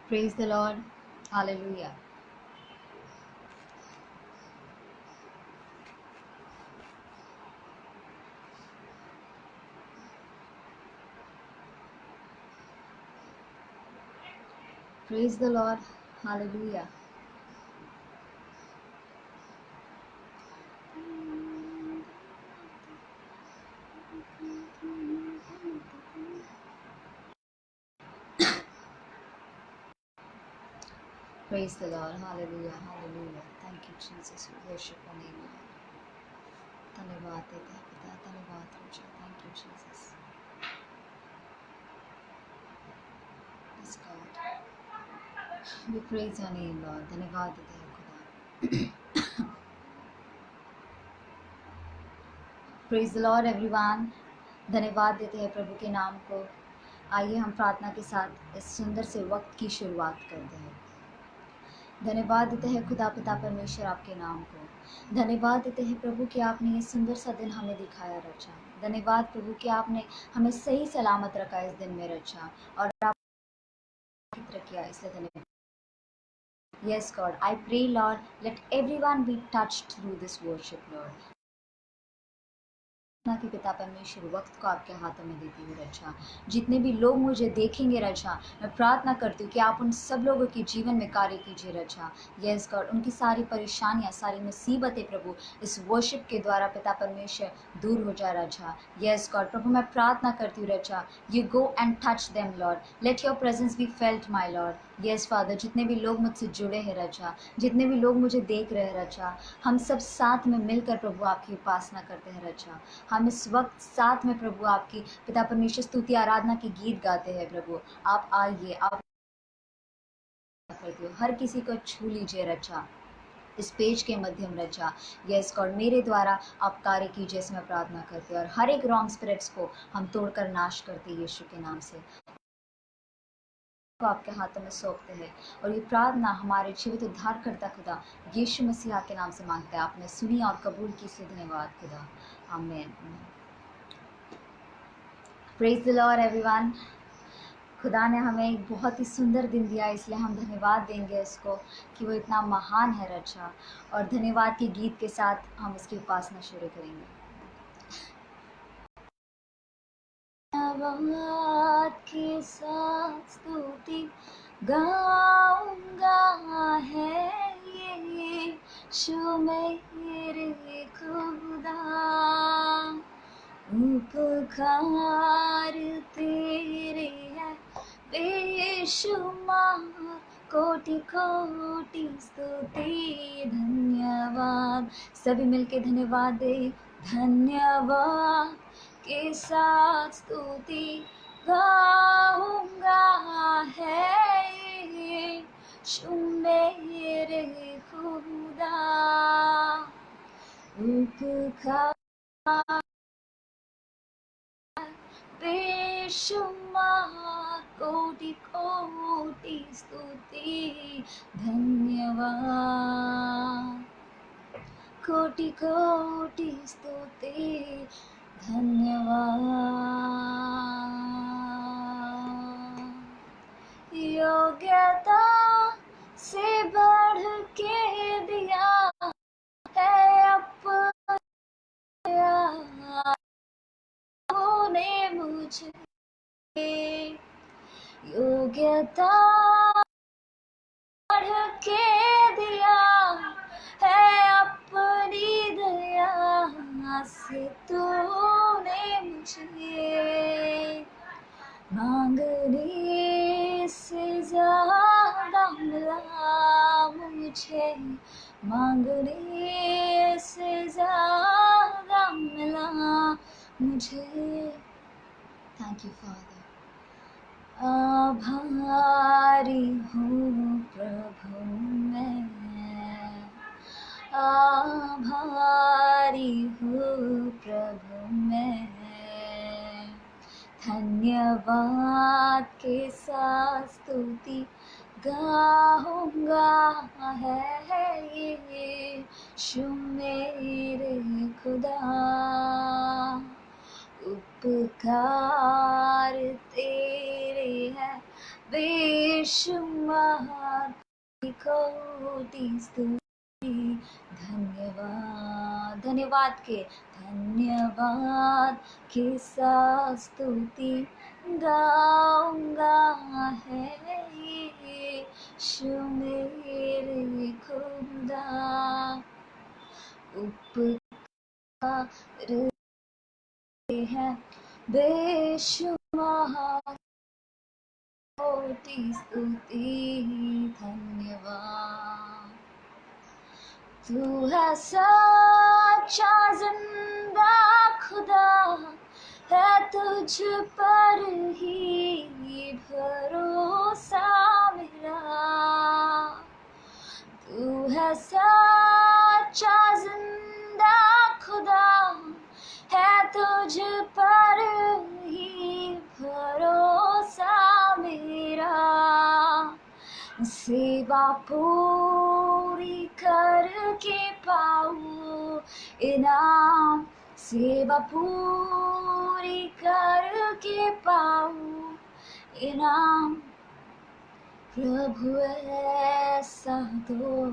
Praise the Lord. Hallelujah. Praise the Lord. Hallelujah. Praise the Lord. Hallelujah. Hallelujah. Thank you, Jesus. We worship your name, Lord. धन्यवाद देते हैं पिता, धन्यवाद रोजा. Thank you, Jesus. Yes, God. We praise your name, Lord. धन्यवाद देते हैं खुदा. Praise the Lord, everyone. धन्यवाद देते हैं प्रभु के नाम को. आइए हम प्रार्थना के साथ इस सुंदर से वक्त की शुरुआत करते हैं. धन्यवाद देते हैं खुदा पिता परमेश्वर आपके नाम को. धन्यवाद देते हैं प्रभु कि आपने ये सुंदर सा दिन हमें दिखाया रचा. धन्यवाद प्रभु कि आपने हमें सही सलामत रखा इस दिन में रचा और आप किया, इसलिए धन्यवाद. Yes, God, I pray, Lord, let everyone be touched through this worship, Lord. कि पिता परमेश्वर वक्त को आपके हाथों में देती हूँ रचा. जितने भी लोग मुझे देखेंगे रचा, मैं प्रार्थना करती हूँ कि आप उन सब लोगों के जीवन में कार्य कीजिए रचा. यस गॉड, उनकी सारी परेशानियाँ, सारी मुसीबतें प्रभु इस वर्शिप के द्वारा पिता परमेश्वर दूर हो जाए रचा. यस गॉड, प्रभु मैं प्रार्थना करती हूँ रचा, you go and touch them Lord, let your presence be felt my Lord. Yes father, जितने भी लोग मुझसे जुड़े हैं रचा, जितने भी लोग मुझे देख रहे हैं रचा, हम सब साथ में मिलकर प्रभु आपकी उपासना करते हैं रचा. हम इस वक्त साथ में प्रभु आपकी पिता परमेश्वर स्तुति आराधना के गीत गाते हैं प्रभु. आप आइए, आप करते हो, हर किसी को छू लीजिए रचा इस पेज के माध्यम रचा. यस गॉड, मेरे द्वारा आप कार्य कीजिए, इसमें प्रार्थना करते हैं और हर एक रॉन्ग स्पिरिट्स को हम तोड़कर नाश करते हैं यीशु के नाम से. को आपके हाथों में सौंपते हैं और ये प्रार्थना हमारे जीवित उद्धार करता खुदा यीशु मसीहा के नाम से मांगते हैं. आपने सुनी और कबूल की, इसलिए धन्यवाद खुदा. आमीन. Praise the Lord everyone. खुदा ने हमें एक बहुत ही सुंदर दिन दिया, इसलिए हम धन्यवाद देंगे इसको कि वो इतना महान है रचा. और धन्यवाद के गीत के साथ हम इसकी उपासना शुरू करेंगे. धन्यवाद के साथ स्तुति गाऊंगा है यीशु मेरे खुदा. उपकार तेरे है बेशुमार, कोटि कोटि स्तुति धन्यवाद. सभी मिलके धन्यवाद दे. धन्यवाद के साथ स्तुति गाऊंगा है यीशु मेरे खुदा. उपकार बेशुमार, कोटि कोटि स्तुति धन्यवाद. कोटि कोटि स्तुति धन्यवाद. योग्यता से बढ़ के दिया है अपना ने मुझे. योग्यता बढ़ के दिया है अपनी दया से तूने मुझे. मांगने से ज्यादा मिला मुझे, मांगने से ज्यादा मिला मुझे. Thank you father. आभारी हूँ प्रभु मैं, आभारी हूँ प्रभु मैं. धन्यवाद के साथ स्तुति गाऊंगा है यीशु मेरे खुदा। उपकार तेरे हैं बेशुमार, कोटि स्तुति धन्यवाद। धन्यवाद के साथ स्तुति गाऊंगा है यीशु मेरे खुदा। उपकार है बेशुमार, कोटि स्तुति धन्यवाद। तू है सच्चा जिंदा खुदा, है तुझ पर ही भरोसा मेरा। तू है सच्चा जिंदा खुदा, है तुझ पर ही भरोसा मेरा। सेवा पूरी करके पाऊँ इनाम, सेवा पूरी करके पाऊँ इनाम। प्रभु ऐसा दो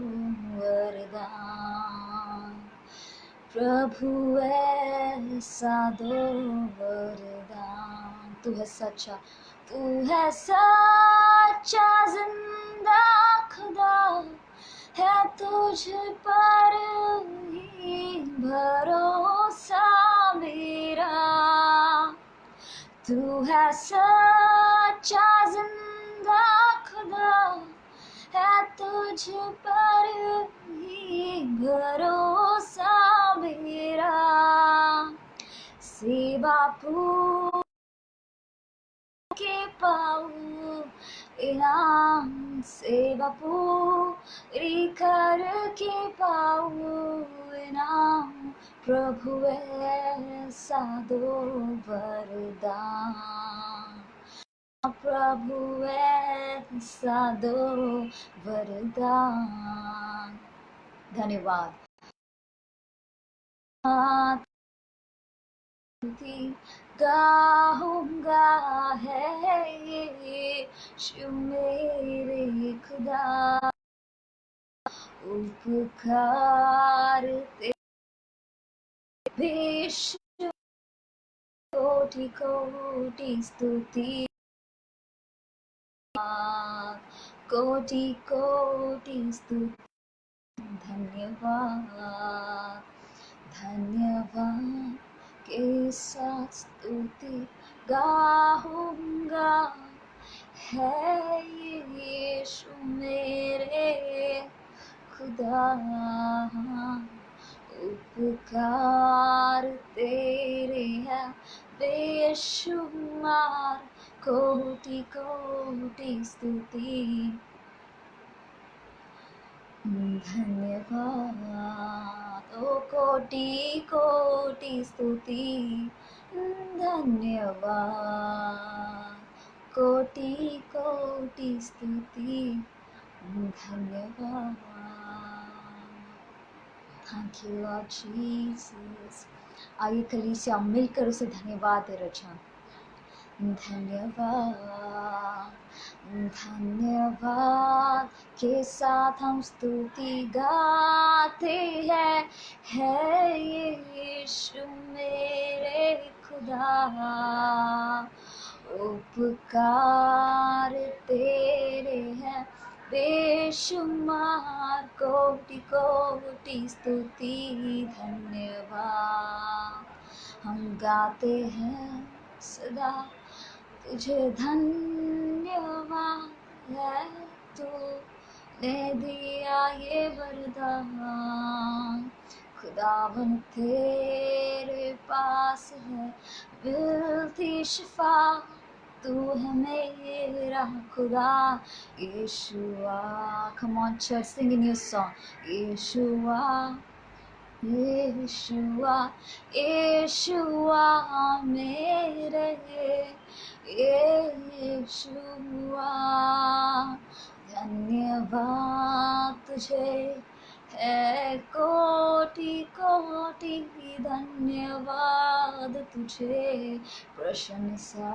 वरदान, प्रभु ऐसा दो वरदान। तू है सच्चा, तू है सच्चा जिंदा खुदा, है तुझ पर ही भरोसा मेरा। तू है सच्चा जिंदा खुदा, है तुझ पर ही भरोसा मेरा। सेवा के पाऊँ इनाम, सेवा पूरी करके पाऊँ इनाम। प्रभु ऐसा दो वरदान, प्रभु ऐसा दो वरदान। धन्यवाद। गाऊंगा है यीशु मेरे खुदा। उपकार तेरे कोटि कोटि स्तुति, कोटि कोटि स्तुति धन्यवाद। धन्यवाद के साथ स्तुति गाऊंगा है यीशु मेरे खुदा। उपकार तेरे हैं बेशुमार, कोटि कोटि स्तुति धन्यवाद। ओ कोटि कोटि स्तुति धन्यवाद, कोटि कोटि स्तुति धन्यवाद। Thank you Lord Jesus. आइए कलीसिया मिलकर उसे धन्यवाद दे रचा। धन्यवाद, धन्यवाद के साथ हम स्तुति गाते हैं है यीशु मेरे खुदा। उपकार तेरे हैं बेशुमार, कोटि कोटि स्तुति धन्यवाद। हम गाते हैं सदा तुझे धन्यवाद है, तूने दिया ये वरदान। खुदावन तेरे पास है मिलती शिफा, तू है मेरा खुदा यीशुआ। Come on church, sing a new song. यीशुआ यीशुआ यीशुआ मेरे यीशुआ, धन्यवाद तुझे है कोटि कोटि, धन्यवाद तुझे प्रशंसा।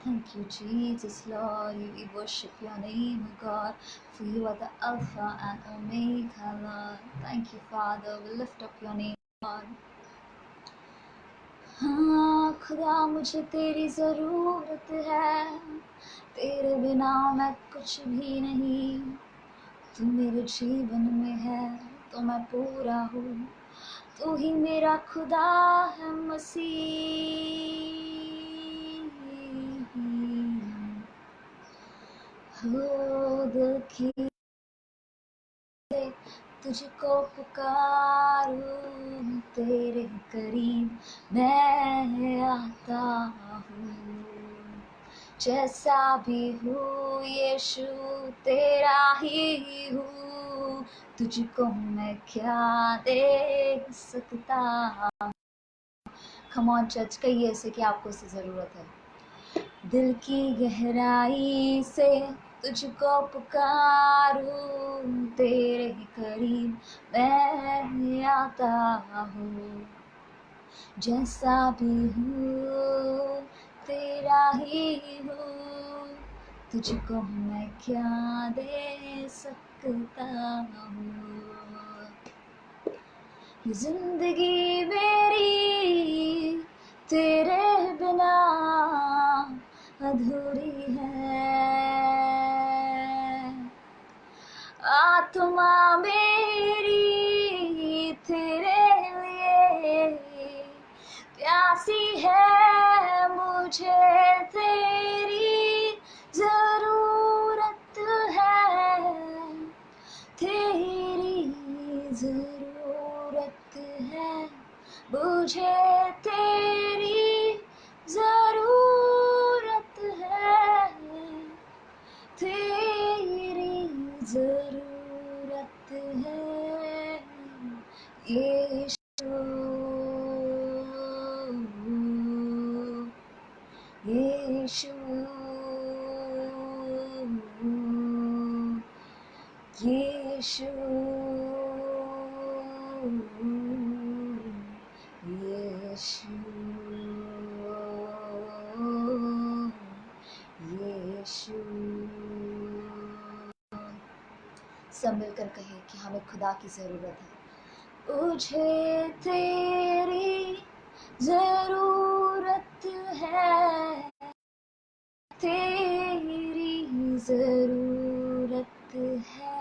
Thank you, Jesus, Lord. We worship your name, O God, for you are the Alpha and Omega, Lord. Thank you, Father. We lift up your name, Lord. हाँ खुदा, मुझे तेरी ज़रूरत है, तेरे बिना मैं कुछ भी नहीं। तू मेरे जीवन में है तो मैं पूरा हूँ, तू ही मेरा खुदा है मसीह। हो दिल की तुझको पुकारूं, तेरे करीब मैं आता हूँ। जैसा भी हूँ यीशु तेरा ही हूँ, तुझको मैं क्या दे सकता। Come on चर्च, कहिए ऐसे कि आपको इससे ज़रूरत है। दिल की गहराई से तुझको पुकारूं, तेरे करीब मैं आता हूँ। जैसा भी हूँ तेरा ही हूँ, तुझको मैं क्या दे सकता हूँ। ये जिंदगी मेरी तेरे बिना अधूरी है, आत्मा मेरी तेरे लिए प्यासी है, मुझे तेरी ज़रूरत है, तेरी ज़रूरत है, मुझे तेरी ज़रूरत है, तेरी ज़रूरत है यीशु, यीशु, यीशु, यीशु, यीशु। सब मिलकर कहे कि हमें खुदा की ज़रूरत है। मुझे तेरी ज़रूरत है, तेरी ज़रूरत है,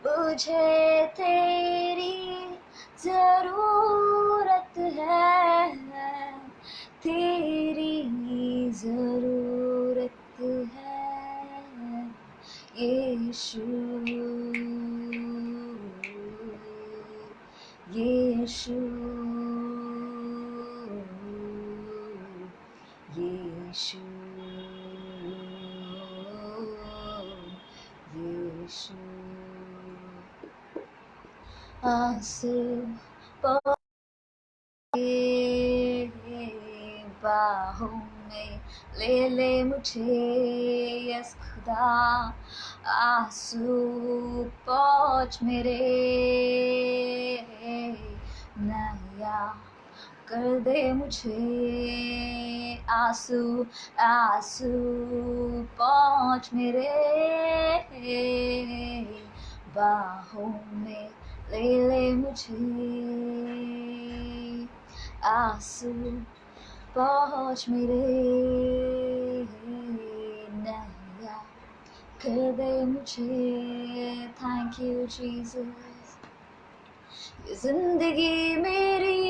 मुझे तेरी ज़रूरत है, तेरी ज़रूरत है यीशु, यीशु, यीशु, यीशु। आंसू बाहों में ले ले मुझे यस खुदा, आंसू पहुँच मेरे नैया कर दे मुझे, आंसू आंसू पहुँच मेरे बाहों में ले ले मुझे, आंसू पहुँच मेरे नैया कर दे मुझे। Thank you Jesus. ये जिंदगी मेरी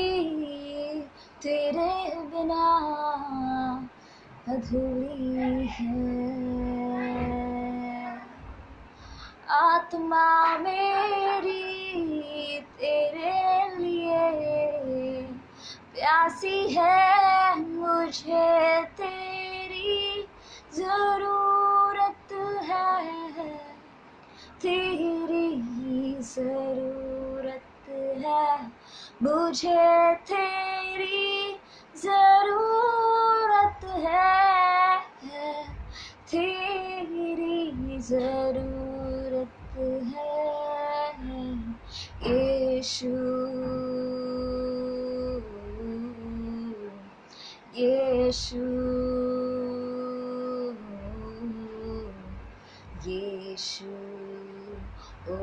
तेरे बिना अधूरी है, आत्मा मेरी तेरे लिए प्यासी है, मुझे तेरी ज़रूरत है, तेरी ज़रूरत मुझे तेरी ज़रूरत है, तेरी ज़रूरत है यीशु, यीशु, यीशु, ओ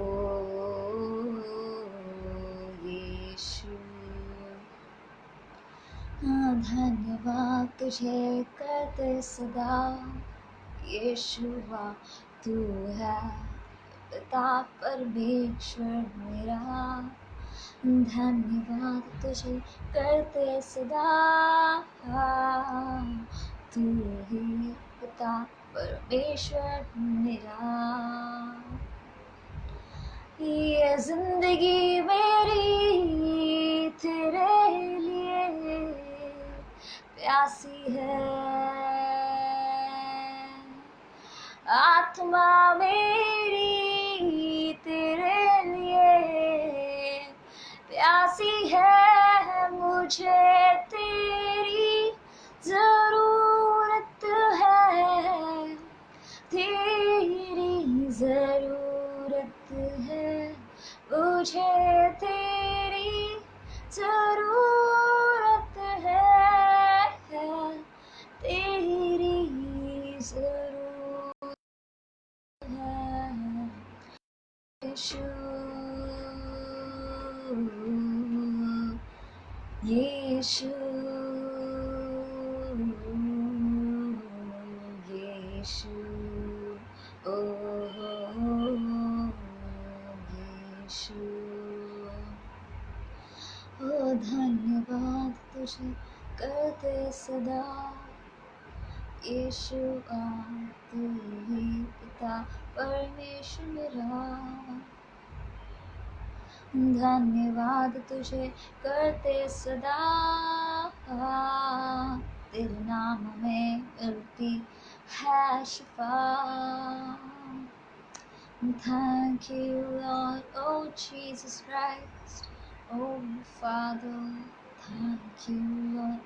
यीशु। हाँ, धन्यवाद तुझे करते सदा यीशुआ, तू है पिता परमेश्वर मेरा। धन्यवाद तुझे करते सदा, तू ही पिता परमेश्वर मेरा। ये जिंदगी मेरी तेरे लिए प्यासी है, आत्मा मेरी तेरे लिए प्यासी है। मुझे तेरी ज़रूरत है, तेरी ज़रूरत है, मुझे तेरी ज़रूरत है, तेरी ज़रूरत है यीशु, यीशु, यीशु, ओ यीशु। ओ धन्यवाद तुझे करते सदा यीशु, तू ही पिता परमेश्वर मेरा। धन्यवाद तुझे करते सदा, तेरे नाम में मिलती है शिफा। Thank you Lord, oh Jesus Christ, oh Father, thank you Lord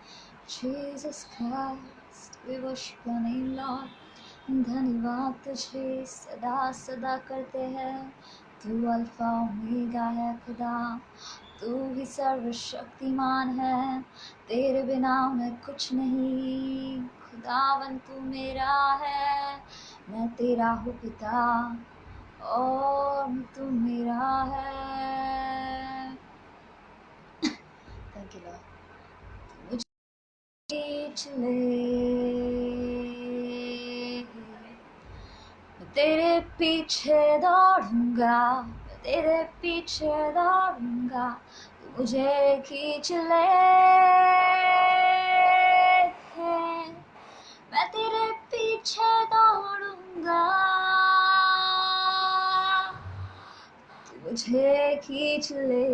Jesus Christ, we worship your name Lord। धन्यवाद तुझे सदा सदा करते हैं, तू अल्फा ओमेगा है खुदा, तू ही सर्वशक्तिमान है, तेरे बिना मैं कुछ नहीं। खुदावन तू मेरा है, मैं तेरा हूँ पिता और तू मेरा है। Thank you Lord. मुझे चले तेरे पीछे दौड़ूंगा, तेरे पीछे दौड़ूंगा, तू मुझे खींच ले। मैं तेरे पीछे दौड़ूंगा, तू मुझे खींच ले।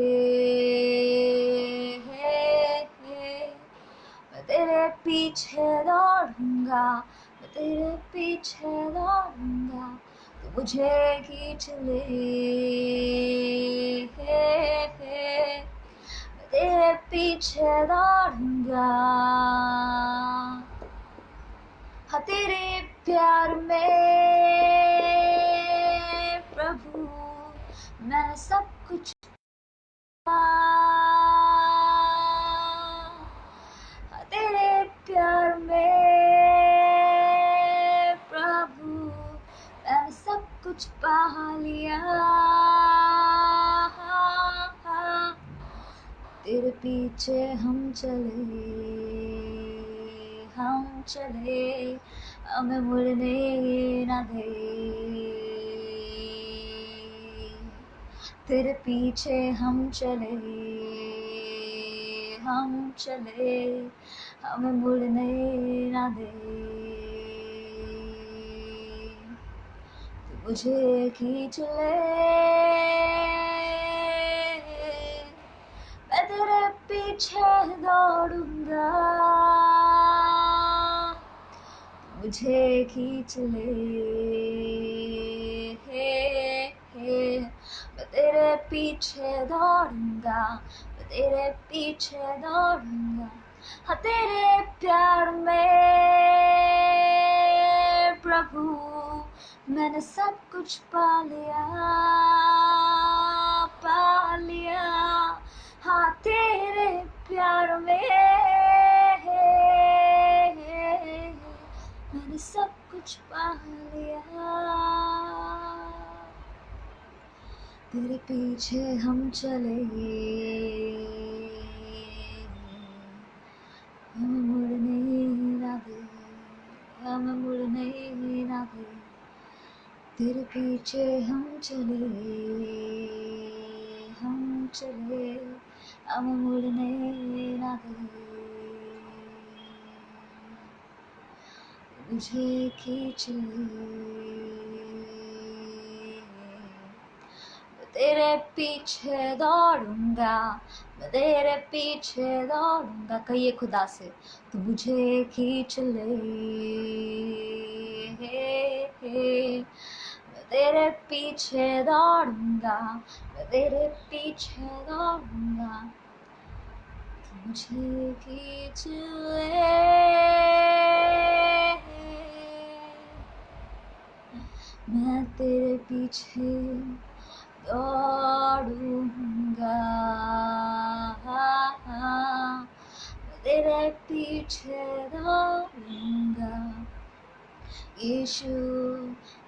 मैं तेरे पीछे दौड़ूंगा, मैं तेरे पीछे दौड़ूंगा, तू मुझे खींच ले। मैं तेरे पीछे दौड़ूंगा, हाँ तेरे प्यार में प्रभु मैंने सब कुछ तेरे प्यार में प्रभु मैंने सब कुछ पा लिया। तेरे पीछे हम चले, हमें मुड़ने ना दे। तेरे पीछे हम चले, हमें मुड़ने ना दे। तू मुझे खींच ले, मैं तेरे पीछे दौड़ूंगा, मुझे खींच ले। मैं तेरे पीछे दौड़ूंगा, मैं तेरे पीछे दौड़ूंगा, हाँ तेरे प्यार में प्रभु मैंने सब कुछ पा लिया, पा लिया, हाँ तेरे प्यार में मैंने सब कुछ पा लिया। तेरे पीछे हम चले, हम मुड़ने ना दे, हम मुड़ने ना दे। तेरे पीछे हम चले, हम चले, हम मुड़ने ना दे। मुझे खींच ले, तेरे पीछे दौड़ूंगा, मैं तेरे पीछे दौड़ूंगा। कहिए खुदा से, तू मुझे खींच ले, मैं तेरे पीछे दौड़ूंगा, मैं तेरे पीछे दौड़ूंगा। तू मुझे खींच ले, मैं तेरे पीछे दौड़ूंगा, तेरे पीछे दौड़ूंगा। यीशु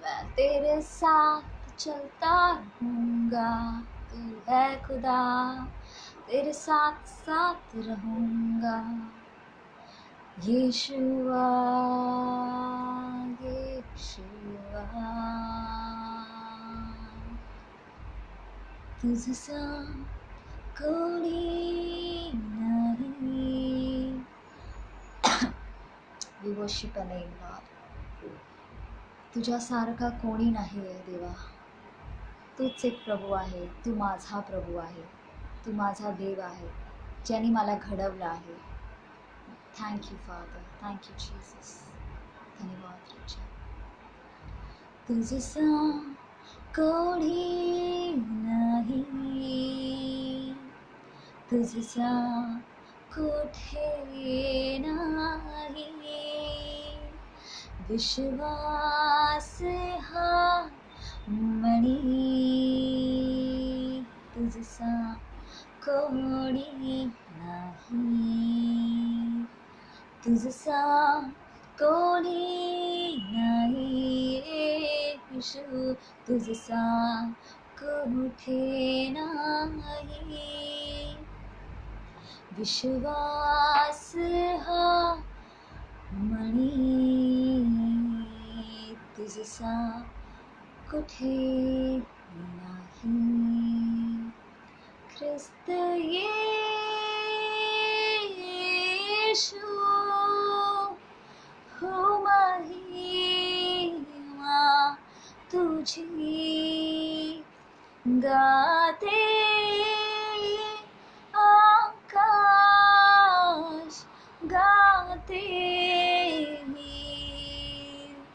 मैं तेरे साथ चलता रहूंगा, तू है खुदा तेरे साथ साथ रहूंगा। यीशुआ यीशुआ, तुझसा कोणी नहीं। We worship your name, Lord. तुझ्यासारखा कोणी नाही आहे देवा, तूच एक प्रभू आहे, तू माझा प्रभू आहे, तू माझा देव आहे ज्याने मला घडवलं आहे. Thank you father, thank you Jesus. धन्यवाद राजा. तुझसा कोणी नाही, तुझसा कुठे नाही. विश्वास हा मणी, तुझसा कोणी नाही, तुझसा कोणी नाही. येशू तुझसा कुठे नाही. विश्वास हा मणी, तुझसा कुठे नाही. ख्रिस्त येशू हो महिमा तुझी गाते आकाश, गाते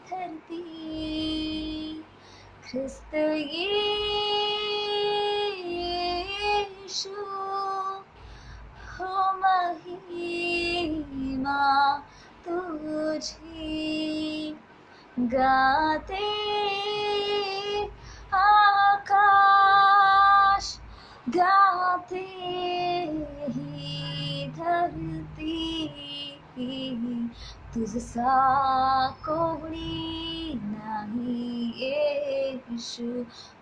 धरती. ख्रिस्त येशू हो महिमा तुझी गाते आकाश, गाते ही धरती. तुझसा कोणी नाही येशू,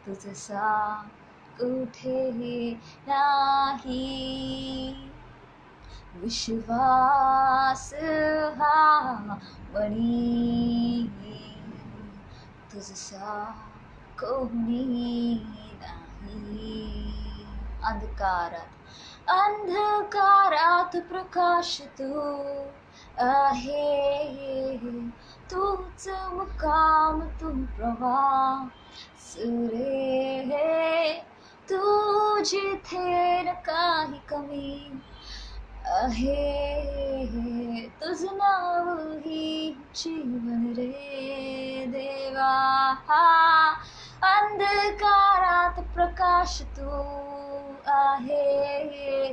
तुझसा कुठे नाही. विश्वास हा मणी, तुझसा कोणी नाही. अंधकारात अंधकारात प्रकाश तू आहे, तूच मुकाम तू प्रवास रे. तू जिथे न काही कमी आहे, तुझ नाव ही जीवन रे देवा. अंधकारात प्रकाश तू आहे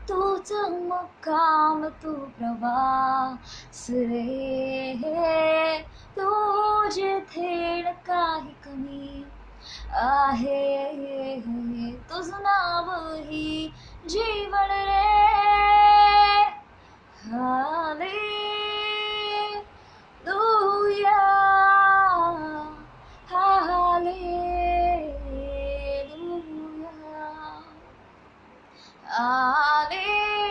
तूच मुक्काम तू प्रवास रे तू जिथे काही कमी आहे तुझ नाव ही जीवन रे हालेलुया हालेलुया हालेलुया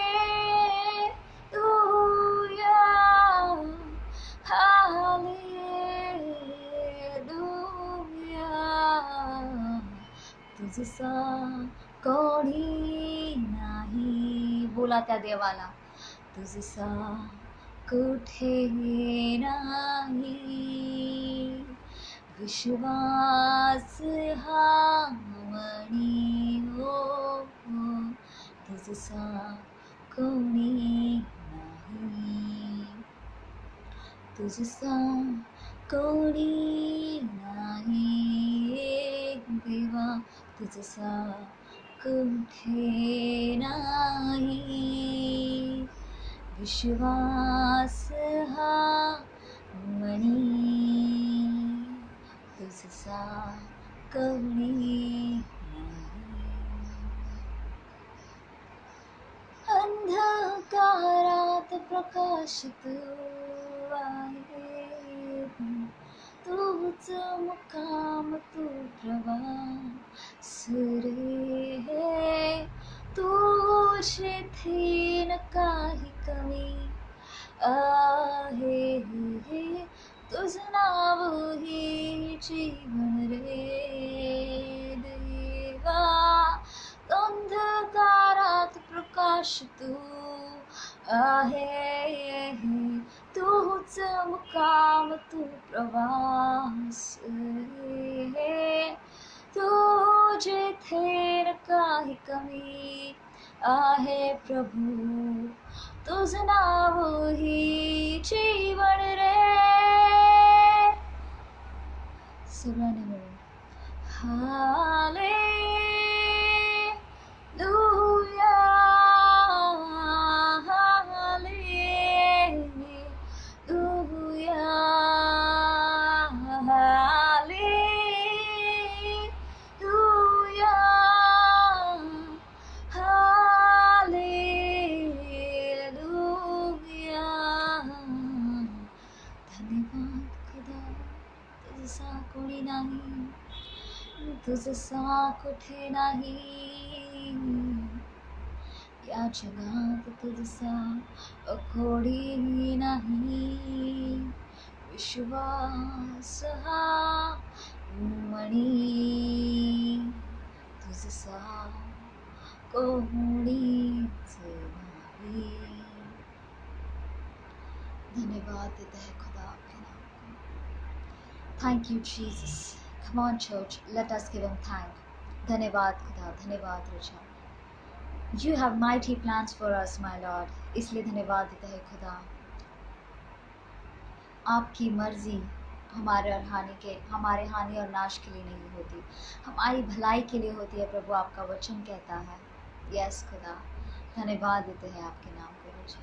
हालेलुया तुझसा कोणी नाही बोला त्या देवाला तुझसा कुठे नाही विश्वास हा मणी हो तुझसा कोणी नाही तुझसा कोणी नाही देवा तुझसा कुठे नाही विश्वास हा मणी तुझसा कोणी नाही अंधकारात प्रकाश तू आहे तूच मुक्काम तू प्रवास रे तू शिथिन काही कमी आहे तुझ नाव ही जीवन रे देवा अंधकारात प्रकाश तू आहे तूच मुक्काम तू प्रवास रे तू जिथे काही कमी आहे प्रभू तुझ नाव ही जीवन रे सगळ्यांनी मिळून हालेलुया हालेलुया हालेलुया हालेलुया धन्यवाद खुदा तुझसा कोणी नाही तुझसा कुठे नाही या जगात तुझसा कोणी नाही विश्वास हा मणी तुझसा कोणीच नाही धन्यवाद देते हैं खुदा आपके नाम को thank you Jesus come on church let us give him thank धन्यवाद खुदा धन्यवाद रजा you have mighty plans for us my Lord इसलिए धन्यवाद देते हैं खुदा आपकी मर्जी हमारे हानि और नाश के लिए नहीं होती हमारी भलाई के लिए होती है प्रभु आपका वचन कहता है यस खुदा धन्यवाद देते हैं आपके नाम को रजा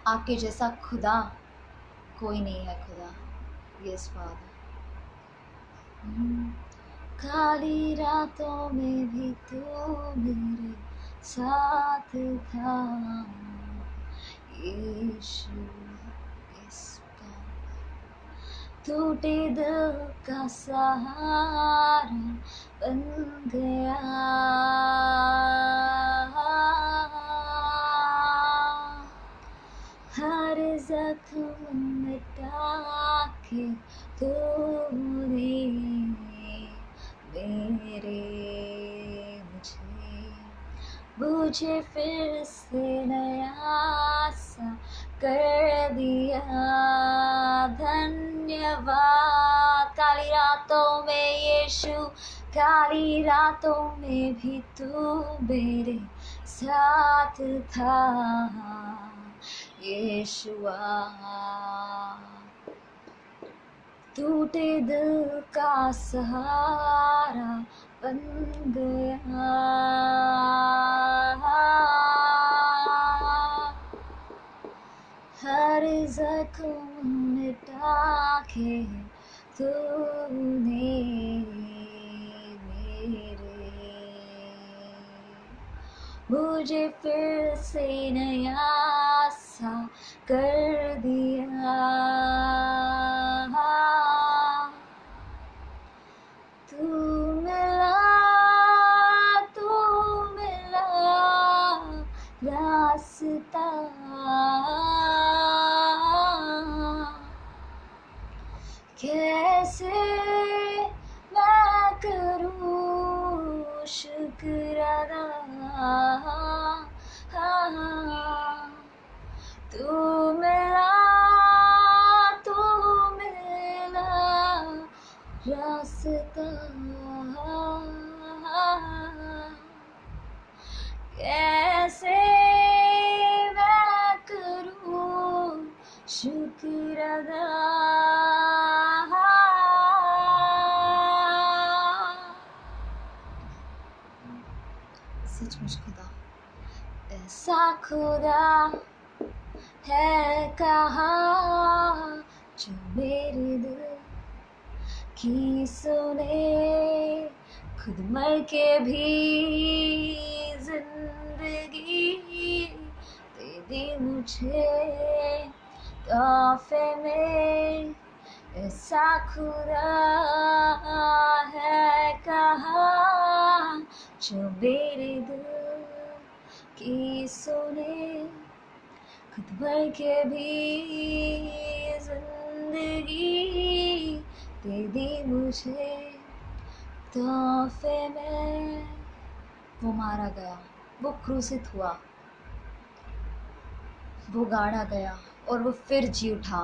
आपके जैसा खुदा कोई नहीं है खुदा यस फादर काली रातों में भी तू मेरे साथ था यीशु इसका टूटे दिल का सहारा बन गया हर जख्म मिटा के तूने मुझे फिर से नया सा कर दिया धन्यवाद काली रातों में यीशु काली रातों में भी तू मेरे साथ था यीशुआ टूटे दिल का सहारा बन गया। हर जख्म मिटा के तूने मेरे मुझे फिर से नया सा कर दिया। तू मिला, तू मिला रास्ता, कैसे मैं करूँ शुक्राना। तू मिला, तू मिला रास्ता, कैसे मैं करूँ शुक्र अदा। सचमुच खुदा, ऐसा खुदा है कहाँ जो मेरे दिल की सुने, खुद मर के भी जिंदगी दे दी मुझे तोहफे में। ऐसा खुदा है कहाँ जो मेरे दिल की सुने, खुद भर के भी जिंदगी दे दी मुझे तोहफे में। वो मारा गया, वो क्रूसित हुआ, वो गाड़ा गया और वो फिर जी उठा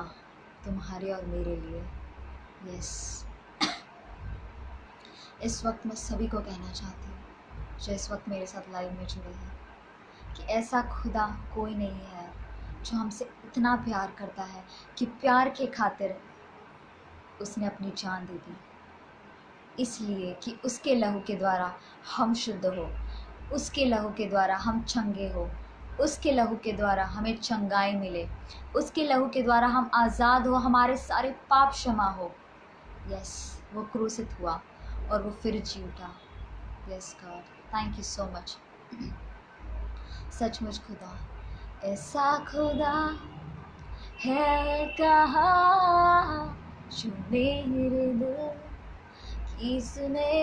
तुम्हारे और मेरे लिए। यस, इस वक्त मैं सभी को कहना चाहती हूँ जो इस वक्त मेरे साथ लाइव में जुड़े हैं कि ऐसा खुदा कोई नहीं है जो हमसे इतना प्यार करता है कि प्यार के खातिर उसने अपनी जान दे दी, इसलिए कि उसके लहू के द्वारा हम शुद्ध हो, उसके लहू के द्वारा हम चंगे हो, उसके लहू के द्वारा हमें चंगाई मिले, उसके लहू के द्वारा हम आज़ाद हो, हमारे सारे पाप क्षमा हो। यस, वो क्रूसित हुआ और वो फिर जी उठा। Yes God, thank you so much. सचमुच खुदा, ऐसा खुदा है कहाँ जो मेरे दिल की सुने,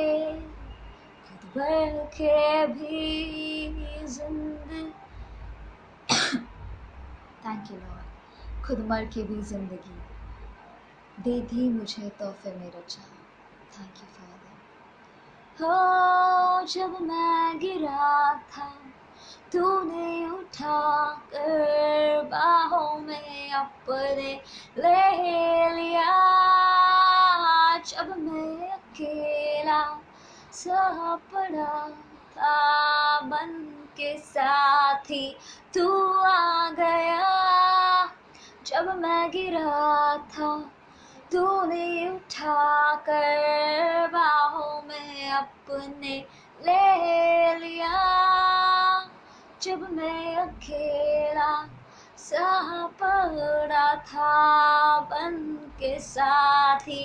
खुद भर के भी जिंदगी। थैंक यू लॉर्ड, खुद मर के भी जिंदगी दे दी मुझे तोहफे में रचा। Thank you father. हो जब मैं गिरा था तूने उठा कर बाहों में अपने ले लिया। जब मैं अकेला सा पड़ा था बन के साथी तू आ गया। जब मैं गिरा था तूने उठा कर बाहों में अपने ले लिया। जब मैं अकेला सा पड़ा था बन के साथी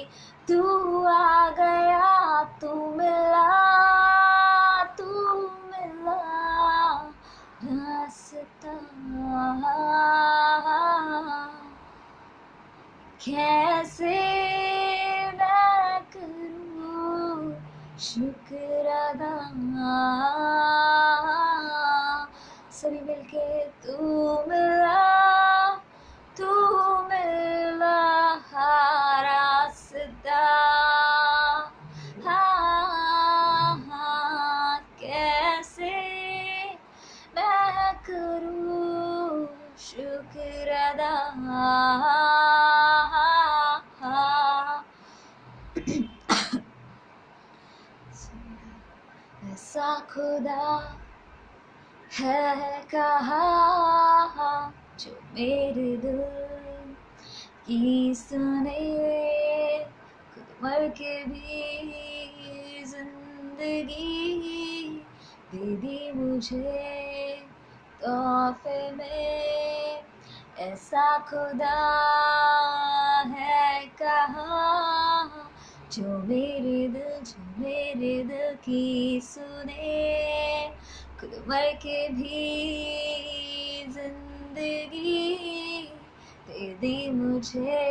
तू आ गया। तू मिला रास्ता, कैसे मैं करूँ शुक्र अदा। सभी मिलके तू मिला रास्ता। कैसे मैं करूँ शुक्र अदा। ऐसा खुदा है कहाँ जो मेरे दिल की सुने, खुद मर के भी जिंदगी जिंदगी दे दी मुझे तोहफे में, ऐसा खुदा है कहाँ जो मेरे दिल की सुने, खुद मर के भी जिंदगी दे दी मुझे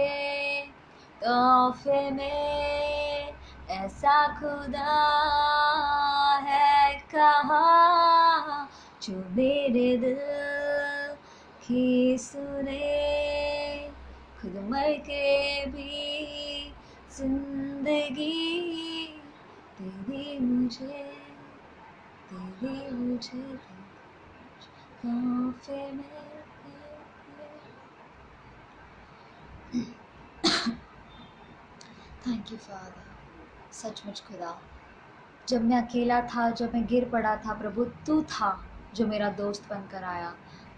तोहफे में, ऐसा खुदा है कहाँ जो मेरे दिल की सुने, खुद मर के भी जिंदगी दे दी मुझे तोहफे में। Thank you father. सचमुच खुदा, जब मैं अकेला था, जब मैं गिर पड़ा था, प्रभु तू था जो मेरा दोस्त बनकर आया,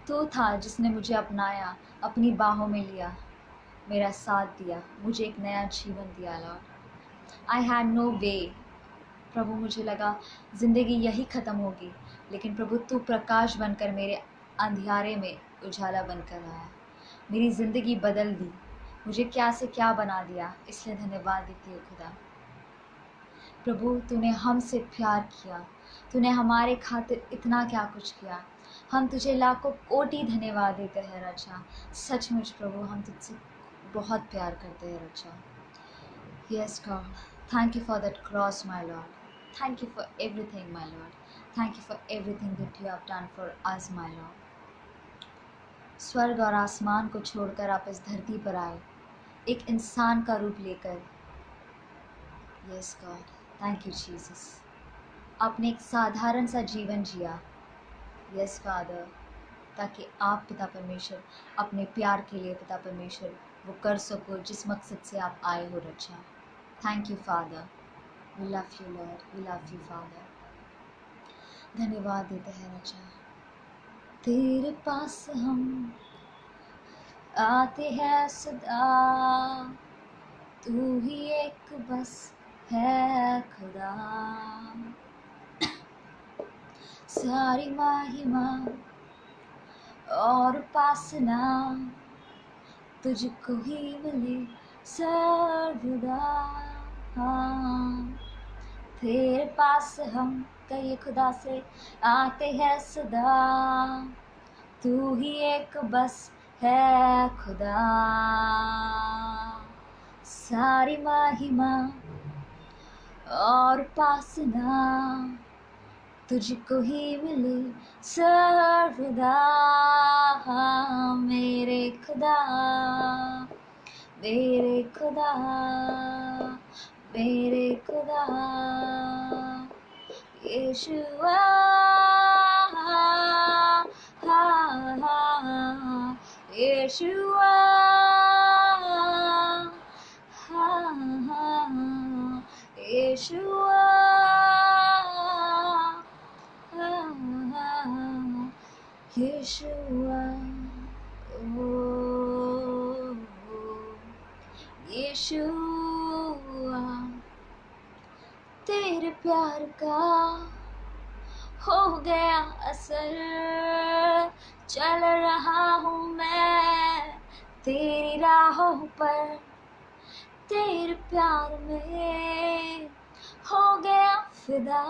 तू था जिसने मुझे अपनाया, अपनी बाहों में लिया, मेरा साथ दिया, मुझे एक नया जीवन दिया लॉर्ड। आई हैड नो वे प्रभु, मुझे लगा ज़िंदगी यही ख़त्म होगी, लेकिन प्रभु तू प्रकाश बनकर मेरे अंधियारे में उजाला बनकर आया, मेरी ज़िंदगी बदल दी, मुझे क्या से क्या बना दिया, इसलिए धन्यवाद देती हूँ खुदा। प्रभु तूने हमसे प्यार किया, तूने हमारे खातिर इतना क्या कुछ किया, हम तुझे लाखों कोटि धन्यवाद देते हैं राजा। सचमुच प्रभु हम तुझसे बहुत प्यार करते हैं राजा। Yes God, thank you for that cross my Lord, thank you for everything my Lord, thank you for everything that you have done for us my Lord. स्वर्ग और आसमान को छोड़कर आप इस धरती पर आए, एक इंसान का रूप लेकर। Yes God, thank you Jesus. आपने एक साधारण सा जीवन जिया, यस फादर, ताकि आप पिता परमेश्वर अपने प्यार के लिए पिता परमेश्वर वो कर सको जिस मकसद से आप आए हो रचा। Thank you father, we love you Lord, we love you father. धन्यवाद देते हैं रचा। तेरे पास हम आते हैं सदा, तू ही एक बस है खुदा, सारी महिमा और उपासना तुझको ही मिले सर्वदा। तेरे पास हम कहिए खुदा से आते हैं सदा, तू ही एक बस है खुदा, सारी महिमा और उपासना तुझको ही मिले सर्वदा। मेरे खुदा, मेरे खुदा, मेरे खुदा, यीशुआ, यीशुआ, यीशुआ, यीशुआ, ओ यीशुआ, तेरे प्यार का हो गया असर, चल रहा हूँ मैं तेरी राहों पर, तेरे प्यार में हो गया फिदा,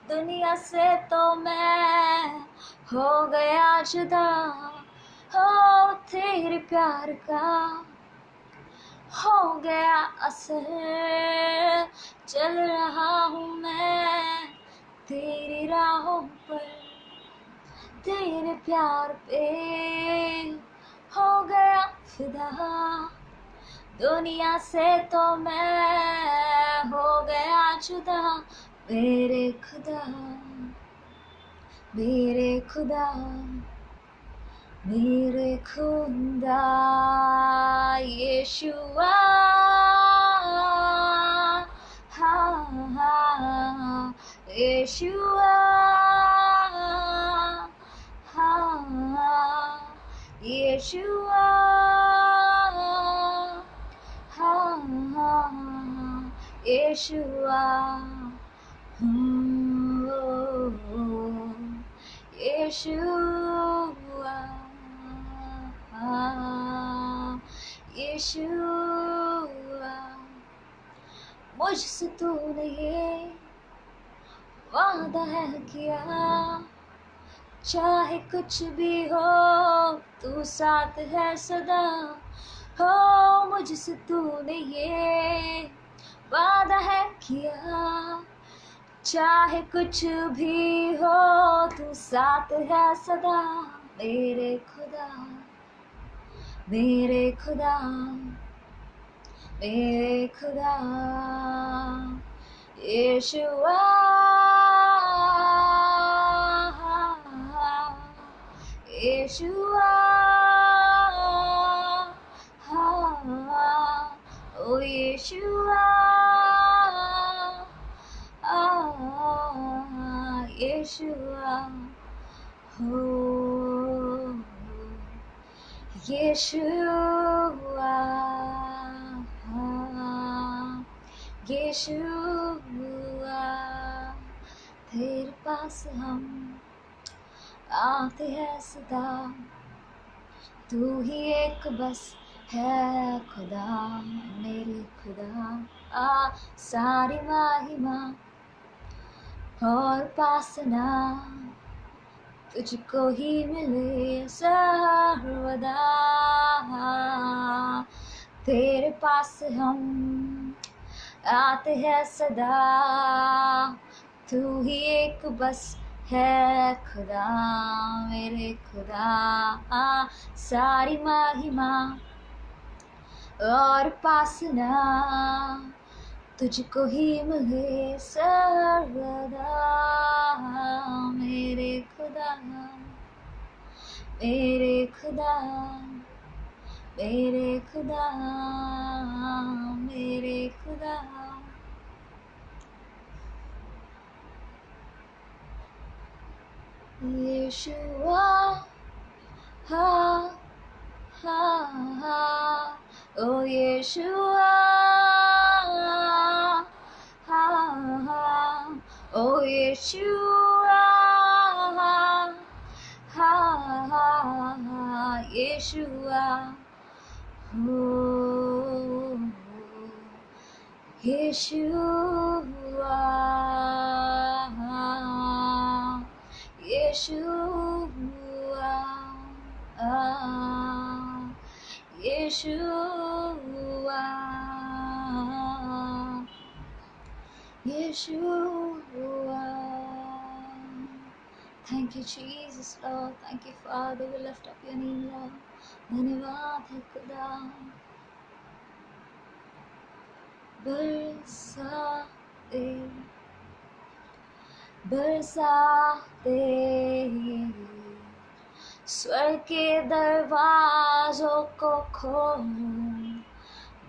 दुनिया से तो मैं हो गया जुदा, हो तेरे प्यार का हो गया असर, चल रहा हूँ मैं तेरी राहों पर, तेरे प्यार पे हो गया फिदा, दुनिया से तो मैं हो गया जुदा। मेरे खुदा, मेरे खुदा, मेरे खुदा, यीशुआ, यीशुआ, यीशुआ, यीशुआ, यीशुआ, यीशुआ, मुझसे तूने ये वादा है किया, चाहे कुछ भी हो तू साथ है सदा। हो मुझसे तूने ये वादा है किया, चाहे कुछ भी हो तू साथ है सदा। मेरे खुदा, मेरे खुदा, मेरे खुदा, यीशुआ, यीशुआ, ओ यीशुआ, यीशुआ, हो यीशुआ, यीशुआ, तेरे पास हम आते हैं सदा, तू ही एक बस है खुदा, मेरे खुदा। सारी महिमा और उपासना तुझको ही मिले सर्वदा। तेरे पास हम आते हैं सदा, तू ही एक बस है खुदा, मेरे खुदा। सारी महिमा और उपासना तुझको ही मिले सर्वदा, मेरे खुदा, मेरे खुदा, मेरे खुदा, मेरे खुदा। यीशुआ, हा हा हा, ओ यीशुआ, हा हा, ओ यीशुआ, हा हा, यीशुआ, हो यीशुआ, यीशुआ, यीशुआ, यीशुआ। Thank you, Jesus, Lord. Thank you, Father. We lift up your name, Lord. धन्यवाद है खुदा। बरसाते, बरसाते, स्वर्ग के दरवाजों को खोल,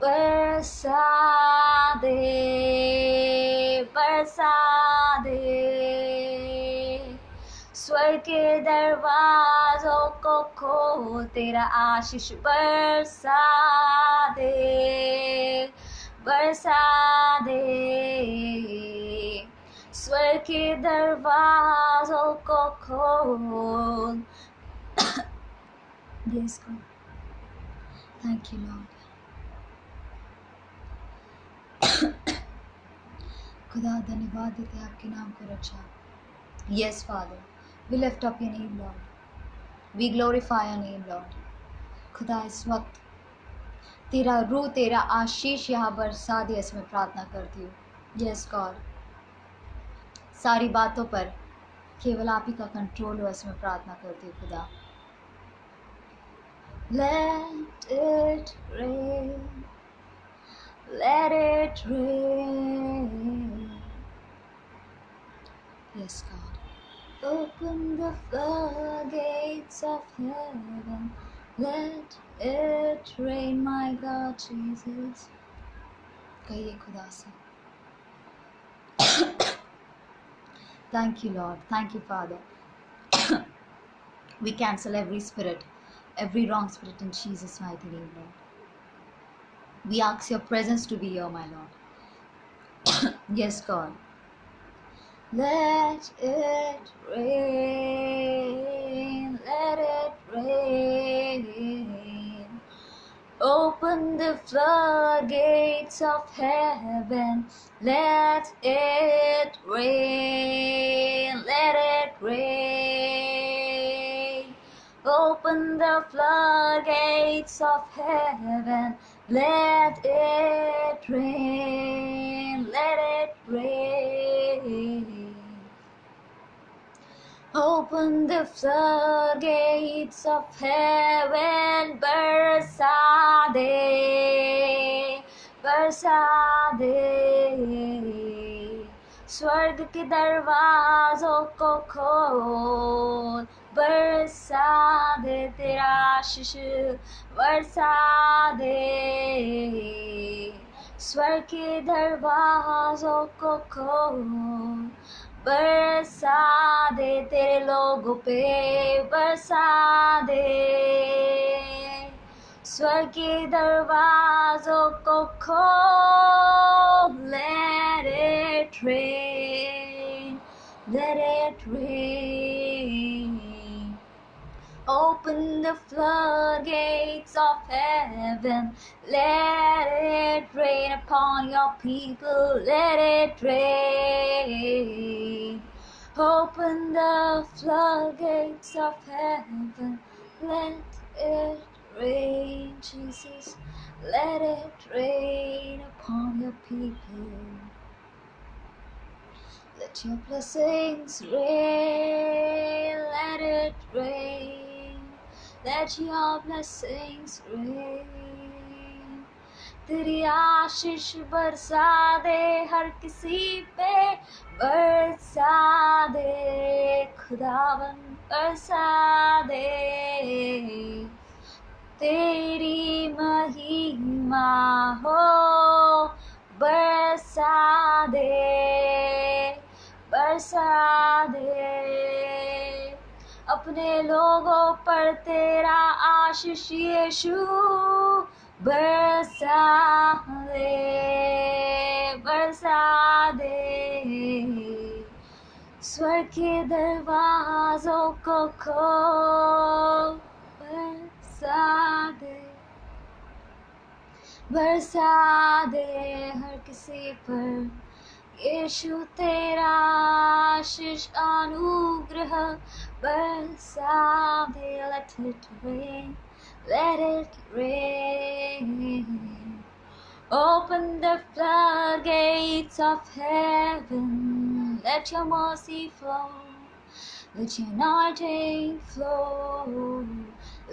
बरसा दे, बरसा दे, स्वर्ग के दरवाजों को खोल, तेरा आशीष बरसा दे, बरसा दे, स्वर्ग के दरवाजों को खोल। Yes, God. Thank you, Lord. खुदा धन्यवाद देते हैं आपके नाम को रचा। Yes, Father. We lift up your name, Lord. We glorify your name, Lord. खुदा इस वक्त तेरा रूह, तेरा आशीष यहाँ बरसा दे, इसमें प्रार्थना करती हूँ। Yes, God. सारी बातों पर केवल आप ही का कंट्रोल हो, इसमें प्रार्थना करती हूँ खुदा। Let it rain, let it rain. Yes, God. Open the floodgates of heaven, let it rain, my God, Jesus. कहिए खुदा से। Thank you, Lord. Thank you, Father. We cancel every spirit, every wrong spirit in Jesus' mighty name, Lord. We ask your presence to be here, my Lord. Yes, God. Let it rain, let it rain. Open the floodgates of heaven, let it rain, let it rain. Open the floodgates of heaven, let it rain, let it rain. Open the floodgates of heaven, बरसा दे, बरसा दे. स्वर्ग के दरवाजों को खोल, बरसा दे तेरा आशीष, बरसा दे. स्वर्ग के दरवाजों को खोल, बरसा दे तेरे लोगों पे, बरसा दे. स्वर्ग के दरवाजों को खोल, let it rain, let it rain. Open the floodgates of heaven, let it rain upon your people, let it rain. Open the floodgates of heaven, let it rain, Jesus, let it rain upon your people. Let your blessings rain, let it rain. Let your blessings rain. तेरी आशीष बरसा दे हर किसी पे, बरसा दे खुदावन, बरसा दे. तेरी महिमा हो, बरसा दे, बरसा दे. अपने लोगों पर तेरा आशीष यीशु, बरसा दे, बरसा दे. स्वर्ग के दरवाजों को खोल, बरसा दे, बरसा दे हर किसी पर. यीशु तेरा आशीष अनुग्रह बरसा दे. Let it rain, let it rain. Open the floodgates of heaven, let your mercy flow, let your anointing flow.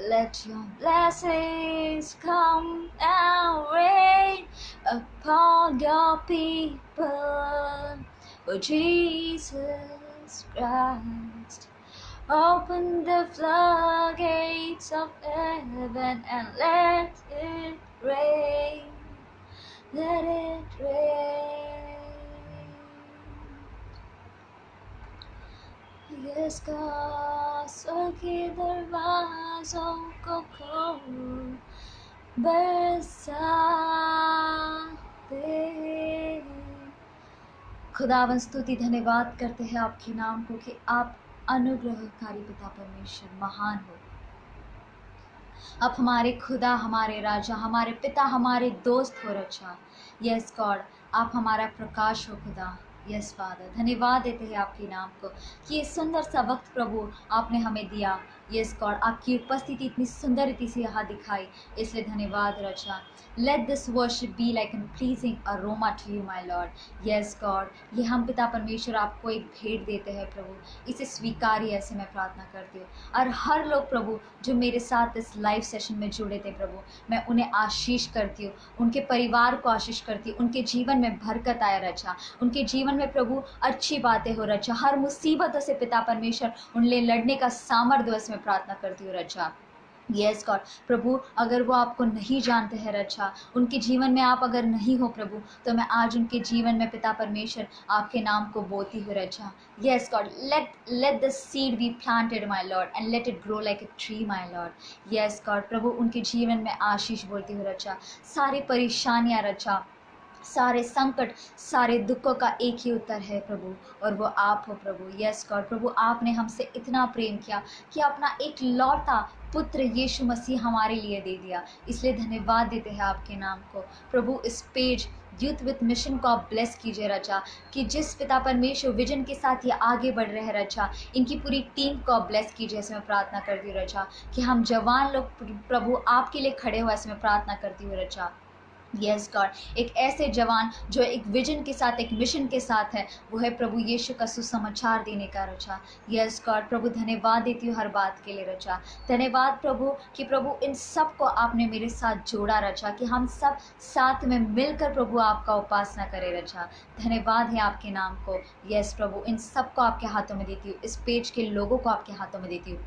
Let your blessings come and rain upon your people, oh Jesus Christ. Open the floodgates of heaven and let it rain, let it rain. Yes, God, स्वर्ग के दरवाजों को खोल, बरसा दे. खुदावन स्तुति धन्यवाद करते हैं आपके नाम को कि आप अनुग्रहकारी पिता परमेश्वर महान हो. आप हमारे खुदा, हमारे राजा, हमारे पिता, हमारे दोस्त हो रक्षा. यस गॉड, आप हमारा प्रकाश हो खुदा. यस फादर, धन्यवाद देते हैं आपके नाम को कि ये सुंदर सा वक्त प्रभु आपने हमें दिया. यस गॉड, आपकी उपस्थिति इतनी सुंदर रीति से यहाँ दिखाई, इसलिए धन्यवाद रचा. Let this worship be like an pleasing aroma to you my Lord. Yes God, ये हम पिता परमेश्वर आपको एक भेंट देते हैं प्रभु, इसे स्वीकारिए, ऐसे मैं प्रार्थना करती हूँ. और हर लोग प्रभु जो मेरे साथ इस लाइव सेशन में जुड़े थे प्रभु, मैं उन्हें आशीष करती हूँ, उनके परिवार को आशीष करती हूँ. उनके जीवन में बरकत आया रचा, उनके जीवन में प्रभु अच्छी बातें हो रचा. हर मुसीबतों से पिता परमेश्वर उनसे लड़ने का सामर्थ्य दो, इसमें प्रार्थना करती हूँ रचा. यस गॉड, प्रभु अगर वो आपको नहीं जानते हैं रचा, उनके जीवन में आप अगर नहीं हो प्रभु, तो मैं आज उनके जीवन में पिता परमेश्वर आपके नाम को बोती हूँ रचा. Yes God, let the seed be planted my Lord and let it grow like a tree my Lord. Yes God, प्रभु उनके जीवन में आशीष बोलती हूँ रचा. सारी परेशानियाँ रचा सारे संकट, सारे दुखों का एक ही उत्तर है प्रभु, और वो आप हो प्रभु। यस गॉड, प्रभु आपने हमसे इतना प्रेम किया कि अपना एक लौता पुत्र यीशु मसीह हमारे लिए दे दिया। इसलिए धन्यवाद देते हैं आपके नाम को प्रभु। इस पेज यूथ विथ मिशन को आप ब्लेस कीजिए रचा, कि जिस पिता परमेश्वर विजन के साथ ये आगे बढ़ रहे हैं रचा, इनकी पूरी टीम को आप ब्लेस कीजिए। ऐसे मैं प्रार्थना करती हूँ रचा, कि हम जवान लोग प्रभु आपके लिए खड़े हो। ऐसे मैं प्रार्थना करती हूँ रचा। यस गॉड, एक ऐसे जवान जो एक विजन के साथ, एक मिशन के साथ है, वो है प्रभु यीशु का सुसमाचार देने का रचा। यस गॉड, प्रभु धन्यवाद देती हूँ हर बात के लिए रचा। धन्यवाद प्रभु कि प्रभु इन सब को आपने मेरे साथ जोड़ा रचा, कि हम सब साथ में मिलकर प्रभु आपका उपासना करें रचा। धन्यवाद है आपके नाम को। यस प्रभु, इन सब को आपके हाथों में देती हूँ, इस पेज के लोगों को आपके हाथों में देती हूँ,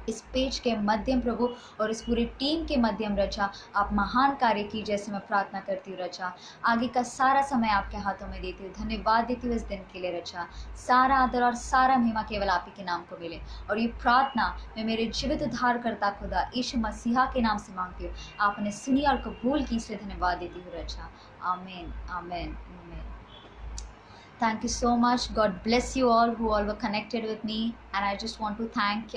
इस पेज के माध्यम प्रभु और इस पूरी टीम के माध्यम रचा आप महान कार्य की, जैसे मैं प्रार्थना करती हूँ रचा। आगे का सारा समय आपके हाथों में देती हूँ। धन्यवाद देती हूँ इस दिन के लिए रचा। सारा आदर और सारा महिमा केवल आप ही के नाम को मिले, और ये प्रार्थना मैं मेरे जीवित उद्धारकर्ता खुदा यीशु मसीहा के नाम से मांगती हूँ। आपने सुनी और कबूल की, इसलिए धन्यवाद देती हूँ रचा। आमीन आमीन आमीन। Thank you so much. God bless you all who all were connected with me, and I just want to thank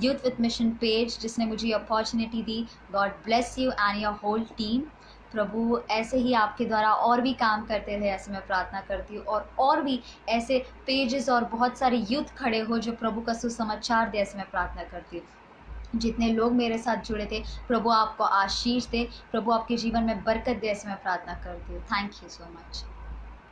Youth with Mission page जिसने मुझे opportunity the. God bless you and your whole team. प्रभु ऐसे ही आपके द्वारा और भी काम करते रहे, ऐसे मैं प्रार्थना करती हूँ, और भी ऐसे पेजेस और बहुत सारे यूथ खड़े हो जो प्रभु का सुसमाचार दे, ऐसे मैं प्रार्थना करती हूँ। जितने लोग मेरे साथ जुड़े थे, प्रभु आपको आशीष दे, प्रभु आपके जीवन में बरकत दे, ऐसे मैं प्रार्थना करती हूँ। Thank you so much.